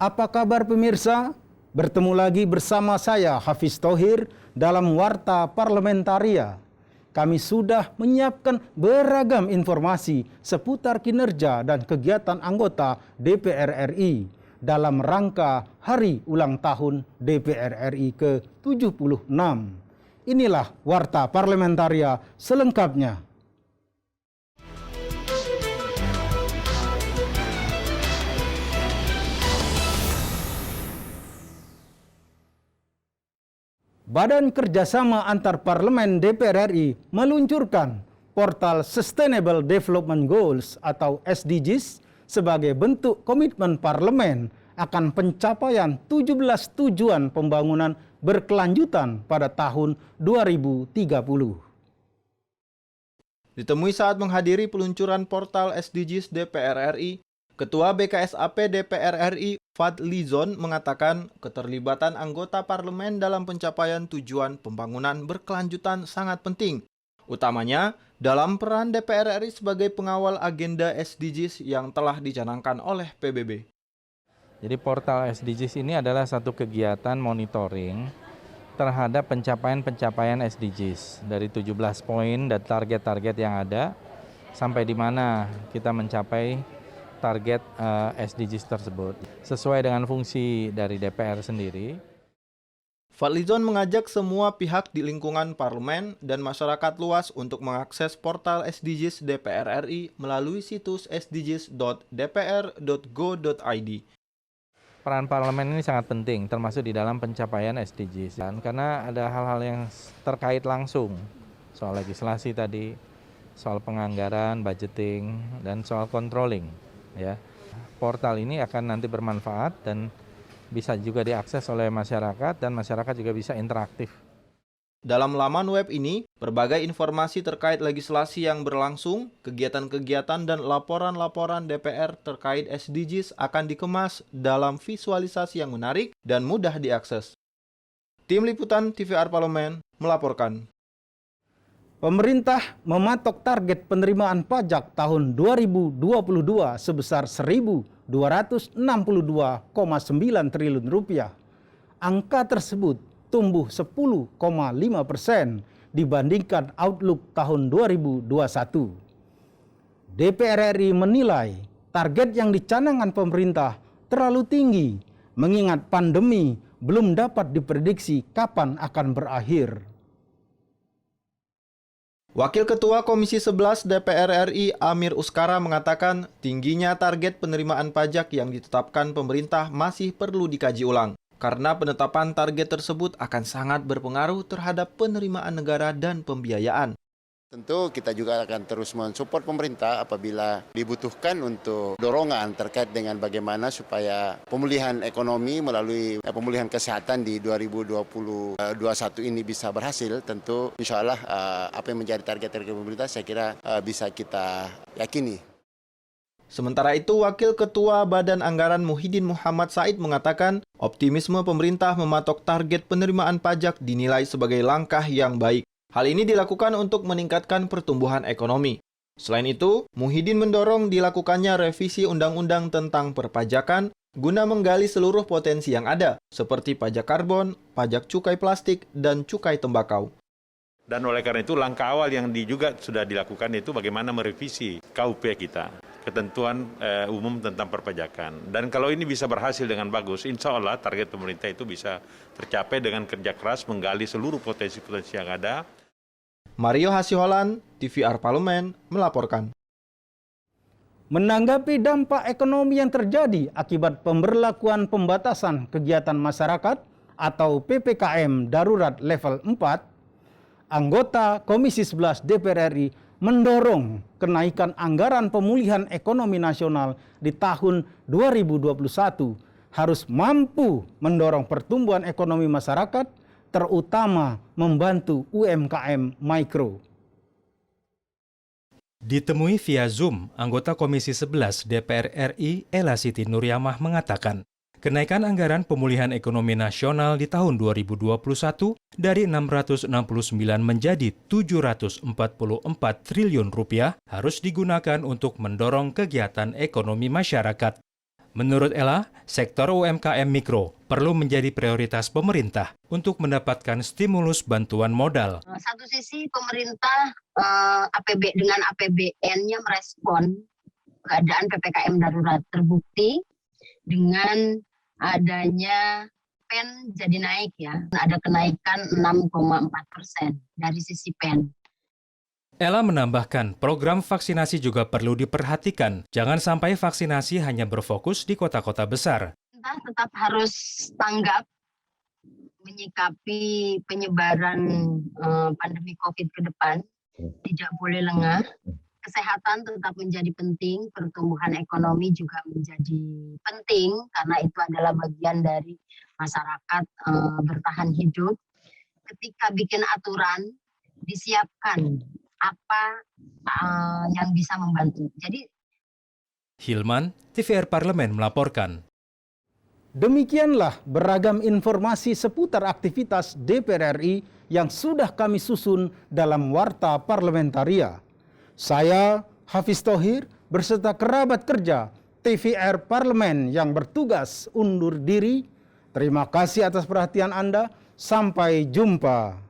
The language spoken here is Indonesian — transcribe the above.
Apa kabar pemirsa? Bertemu lagi bersama saya Hafiz Thohir dalam Warta Parlamentaria. Kami sudah menyiapkan beragam informasi seputar kinerja dan kegiatan anggota DPR RI dalam rangka Hari Ulang Tahun DPR RI ke-76. Inilah Warta Parlamentaria selengkapnya. Badan Kerjasama Antar Parlemen DPR RI meluncurkan portal Sustainable Development Goals atau SDGs sebagai bentuk komitmen parlemen akan pencapaian 17 tujuan pembangunan berkelanjutan pada tahun 2030. Ditemui saat menghadiri peluncuran portal SDGs DPR RI, Ketua BKSAP DPR RI Fadlizon mengatakan keterlibatan anggota parlemen dalam pencapaian tujuan pembangunan berkelanjutan sangat penting, utamanya dalam peran DPR RI sebagai pengawal agenda SDGs yang telah dicanangkan oleh PBB. Jadi portal SDGs ini adalah satu kegiatan monitoring terhadap pencapaian SDGs dari 17 poin dan target-target yang ada sampai di mana kita mencapai target SDGs tersebut sesuai dengan fungsi dari DPR sendiri. Fadlizon mengajak semua pihak di lingkungan parlemen dan masyarakat luas untuk mengakses portal SDGs DPR RI melalui situs sdgs.dpr.go.id. Peran parlemen ini sangat penting termasuk di dalam pencapaian SDGs karena ada hal-hal yang terkait langsung soal legislasi tadi, soal penganggaran, budgeting, dan soal controlling. Ya, portal ini akan nanti bermanfaat dan bisa juga diakses oleh masyarakat dan masyarakat juga bisa interaktif. Dalam laman web ini, berbagai informasi terkait legislasi yang berlangsung, kegiatan-kegiatan dan laporan-laporan DPR terkait SDGs akan dikemas dalam visualisasi yang menarik dan mudah diakses. Tim Liputan TVR Parlemen melaporkan. Pemerintah mematok target penerimaan pajak tahun 2022 sebesar 1.262,9 triliun rupiah. Angka tersebut tumbuh 10,5% dibandingkan outlook tahun 2021. DPR RI menilai target yang dicanangkan pemerintah terlalu tinggi mengingat pandemi belum dapat diprediksi kapan akan berakhir. Wakil Ketua Komisi 11 DPR RI Amir Uskara mengatakan tingginya target penerimaan pajak yang ditetapkan pemerintah masih perlu dikaji ulang karena penetapan target tersebut akan sangat berpengaruh terhadap penerimaan negara dan pembiayaan. Tentu kita juga akan terus mensupport pemerintah apabila dibutuhkan untuk dorongan terkait dengan bagaimana supaya pemulihan ekonomi melalui pemulihan kesehatan di 2021 ini bisa berhasil. Tentu insya Allah apa yang menjadi target pemerintah saya kira bisa kita yakini. Sementara itu, Wakil Ketua Badan Anggaran Muhyiddin Muhammad Said mengatakan optimisme pemerintah mematok target penerimaan pajak dinilai sebagai langkah yang baik. Hal ini dilakukan untuk meningkatkan pertumbuhan ekonomi. Selain itu, Muhyiddin mendorong dilakukannya revisi undang-undang tentang perpajakan guna menggali seluruh potensi yang ada, seperti pajak karbon, pajak cukai plastik, dan cukai tembakau. Dan oleh karena itu langkah awal yang juga sudah dilakukan itu bagaimana merevisi KUP kita, ketentuan umum tentang perpajakan. Dan kalau ini bisa berhasil dengan bagus, insya Allah target pemerintah itu bisa tercapai dengan kerja keras menggali seluruh potensi-potensi yang ada. Mario Hasiholan, TVR Parlemen, melaporkan. Menanggapi dampak ekonomi yang terjadi akibat pemberlakuan pembatasan kegiatan masyarakat atau PPKM darurat level 4, anggota Komisi 11 DPR RI mendorong kenaikan anggaran pemulihan ekonomi nasional di tahun 2021 harus mampu mendorong pertumbuhan ekonomi masyarakat, terutama membantu UMKM mikro. Ditemui via Zoom, anggota Komisi 11 DPR RI Ella Siti Nuryamah mengatakan, kenaikan anggaran pemulihan ekonomi nasional di tahun 2021 dari 669 menjadi 744 triliun rupiah harus digunakan untuk mendorong kegiatan ekonomi masyarakat. Menurut Ella, sektor UMKM mikro perlu menjadi prioritas pemerintah untuk mendapatkan stimulus bantuan modal. Satu sisi pemerintah dengan APBN-nya merespon keadaan PPKM darurat, terbukti dengan adanya PEN jadi naik ya, ada kenaikan 6,4% dari sisi PEN. Ella menambahkan, program vaksinasi juga perlu diperhatikan. Jangan sampai vaksinasi hanya berfokus di kota-kota besar. Kita tetap harus tanggap menyikapi penyebaran pandemi COVID ke depan. Tidak boleh lengah. Kesehatan tetap menjadi penting, pertumbuhan ekonomi juga menjadi penting karena itu adalah bagian dari masyarakat bertahan hidup. Ketika bikin aturan, disiapkan apa yang bisa membantu. Jadi Hilman, TVR Parlemen melaporkan. Demikianlah beragam informasi seputar aktivitas DPR RI yang sudah kami susun dalam Warta Parlamentaria. Saya, Hafiz Thohir, berserta kerabat kerja TVR Parlemen yang bertugas undur diri. Terima kasih atas perhatian Anda. Sampai jumpa.